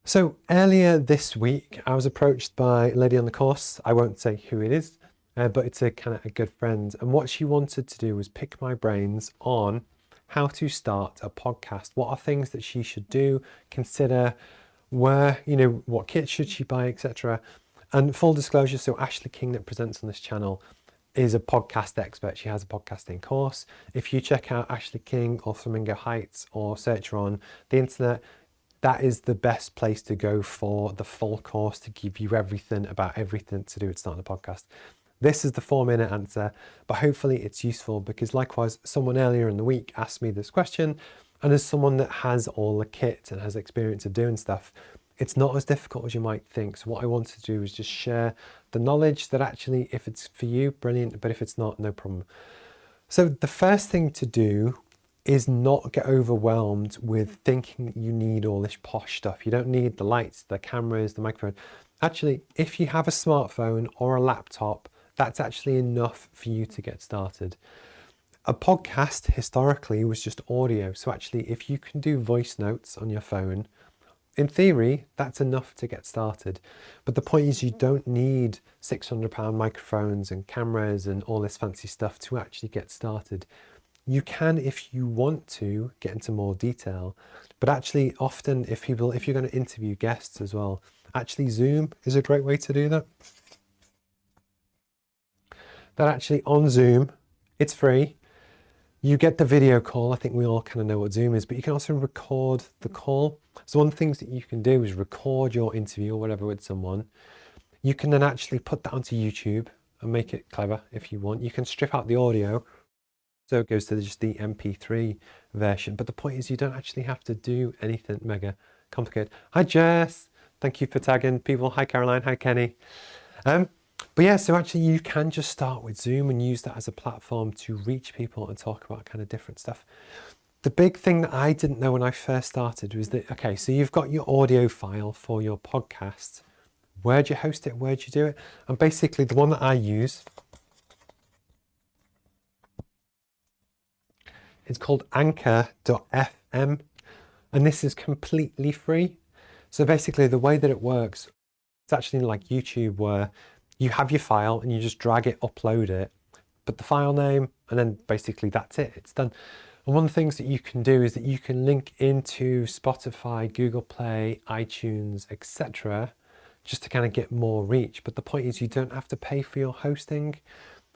So earlier this week, I was approached by a lady on the course. I won't say who it is, but it's a kind of a good friend. And what she wanted to do was pick my brains on how to start a podcast. What are things that she should do, consider, what kit should she buy, etc. And full disclosure, so Ashley King that presents on this channel is a podcast expert. She has a podcasting course. If you check out Ashley King or Flamingo Heights or search her on the internet, that is the best place to go for the full course to give you everything about everything to do with starting a podcast. This is the 4-minute answer, but hopefully it's useful because likewise, someone earlier in the week asked me this question, and as someone that has all the kit and has experience of doing stuff, it's not as difficult as you might think. So what I want to do is just share the knowledge that actually, if it's for you, brilliant, but if it's not, no problem. So the first thing to do is not get overwhelmed with thinking that you need all this posh stuff. You don't need the lights, the cameras, the microphone. Actually, if you have a smartphone or a laptop, that's actually enough for you to get started. A podcast historically was just audio. So actually, if you can do voice notes on your phone, in theory, that's enough to get started. But the point is you don't need £600 microphones and cameras and all this fancy stuff to actually get started. You can, if you want to, get into more detail, but actually often if you're going to interview guests as well, actually Zoom is a great way to do that. That actually on Zoom, it's free. You get the video call. I think we all kind of know what Zoom is, but you can also record the call. So one of the things that you can do is record your interview or whatever with someone. You can then actually put that onto YouTube and make it clever if you want. You can strip out the audio, so it goes to just the MP3 version. But the point is you don't actually have to do anything mega complicated. Hi Jess, thank you for tagging people. Hi Caroline, hi Kenny. But yeah, so actually you can just start with Zoom and use that as a platform to reach people and talk about kind of different stuff. The big thing that I didn't know when I first started was that, okay, so you've got your audio file for your podcast. Where'd you host it? Where'd you do it? And basically the one that I use, it's called anchor.fm, and this is completely free. So basically the way that it works, it's actually like YouTube where you have your file and you just drag it, upload it, put the file name, and then basically that's it, it's done. And one of the things that you can do is that you can link into Spotify, Google Play, iTunes, etc., just to kind of get more reach. But the point is you don't have to pay for your hosting.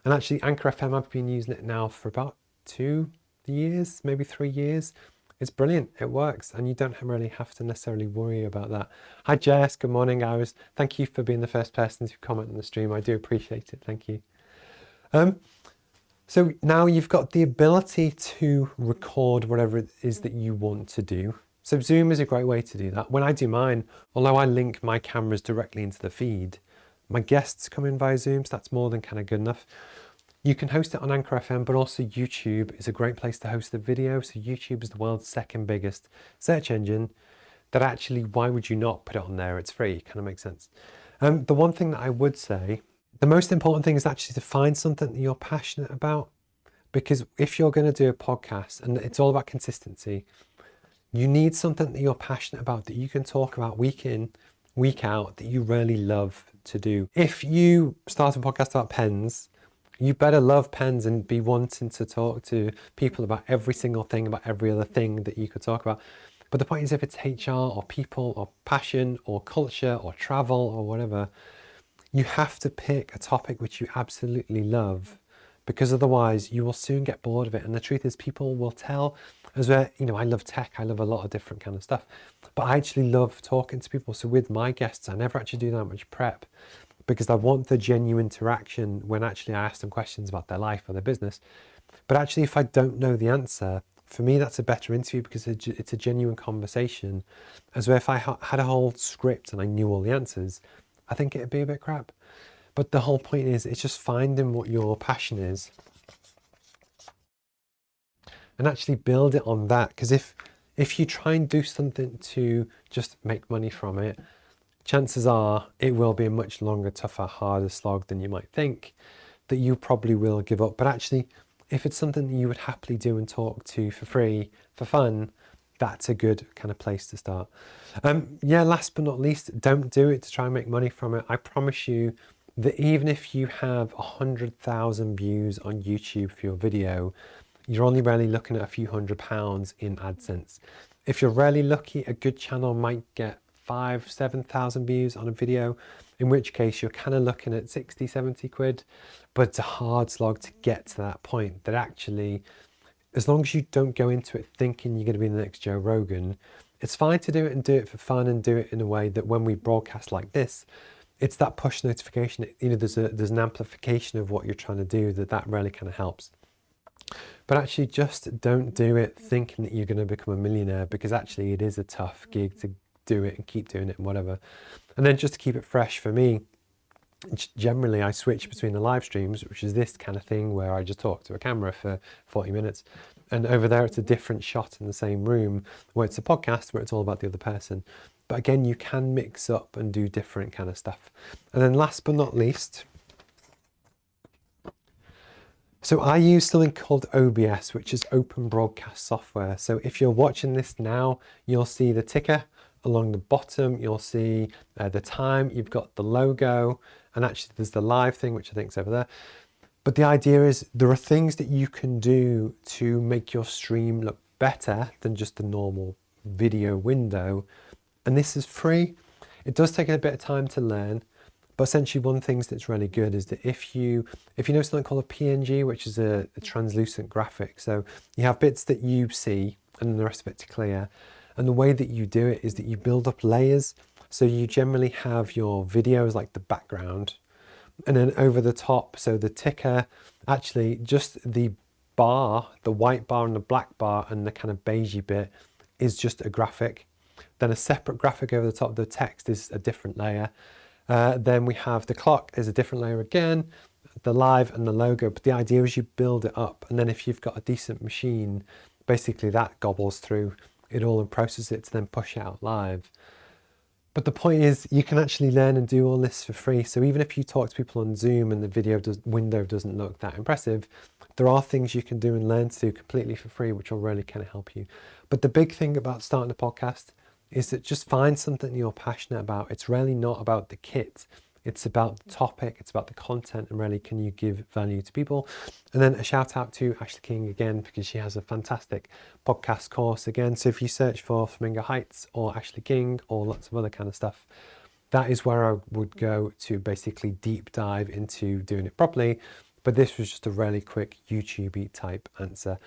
And actually Anchor FM, I've been using it now for about 2 years, maybe 3 years. It's brilliant, it works, and you don't really have to necessarily worry about that. Hi Jess, good morning, Iris. Thank you for being the first person to comment on the stream. I do appreciate it, thank you. So now you've got the ability to record whatever it is that you want to do. So Zoom is a great way to do that. When I do mine, although I link my cameras directly into the feed, my guests come in via Zoom, so that's more than kind of good enough. You can host it on Anchor FM, but also YouTube is a great place to host the video. So YouTube is the world's second biggest search engine. That actually, why would you not put it on there? It's free, kind of makes sense. The one thing that I would say, the most important thing is actually to find something that you're passionate about. Because if you're going to do a podcast, and it's all about consistency, you need something that you're passionate about, that you can talk about week in, week out, that you really love to do. If you start a podcast about pens, you better love pens and be wanting to talk to people about every single thing, about every other thing that you could talk about. But the point is, if it's HR or people or passion or culture or travel or whatever, you have to pick a topic which you absolutely love, because otherwise you will soon get bored of it. And the truth is, people will tell, as well, I love tech, I love a lot of different kind of stuff, but I actually love talking to people. So with my guests, I never actually do that much prep, because I want the genuine interaction when actually I ask them questions about their life or their business. But actually, if I don't know the answer, for me, that's a better interview, because it's a genuine conversation. As well, if I had a whole script and I knew all the answers, I think it'd be a bit crap. But the whole point is, it's just finding what your passion is and actually build it on that. Because if you try and do something to just make money from it, chances are it will be a much longer, tougher, harder slog than you might think, that you probably will give up. But actually, if it's something that you would happily do and talk to for free, for fun, that's a good kind of place to start. Yeah, last but not least, don't do it to try and make money from it. I promise you that even if you have 100,000 views on YouTube for your video, you're only really looking at a few £100 in AdSense. If you're really lucky, a good channel might get 7,000 views on a video, in which case you're kind of looking at 60, 70 quid, but it's a hard slog to get to that point that actually, as long as you don't go into it thinking you're going to be the next Joe Rogan, it's fine to do it and do it for fun and do it in a way that when we broadcast like this, it's that push notification, you know, there's an amplification of what you're trying to do that really kind of helps. But actually just don't do it thinking that you're going to become a millionaire, because actually it is a tough gig to do it and keep doing it and whatever. And then just to keep it fresh for me, generally I switch between the live streams, which is this kind of thing where I just talk to a camera for 40 minutes. And over there, it's a different shot in the same room where it's a podcast where it's all about the other person. But again, you can mix up and do different kind of stuff. And then last but not least, so I use something called OBS, which is Open Broadcast Software. So if you're watching this now, you'll see the ticker along the bottom. You'll see the time, you've got the logo, and actually there's the live thing, which I think is over there. But the idea is there are things that you can do to make your stream look better than just a normal video window. And this is free. It does take a bit of time to learn. But essentially one thing that's really good is that if you know something called a PNG, which is a translucent graphic, so you have bits that you see and the rest of it's clear. And the way that you do it is that you build up layers. So you generally have your videos like the background, and then over the top, so the ticker, actually just the bar, the white bar and the black bar and the kind of beigey bit is just a graphic. Then a separate graphic over the top of the text is a different layer. Then we have the clock is a different layer again, the live and the logo. But the idea is you build it up, and then if you've got a decent machine, basically that gobbles through it all and processes it to then push it out live. But the point is you can actually learn and do all this for free. So even if you talk to people on Zoom and the window doesn't look that impressive, there are things you can do and learn to do completely for free, which will really kind of help you. But the big thing about starting a podcast is that just find something you're passionate about. It's really not about the kit. It's about the topic, it's about the content, and really can you give value to people. And then a shout out to Ashley King again, because she has a fantastic podcast course again. So if you search for Flamingo Heights or Ashley King or lots of other kind of stuff, that is where I would go to basically deep dive into doing it properly. But this was just a really quick YouTube type answer.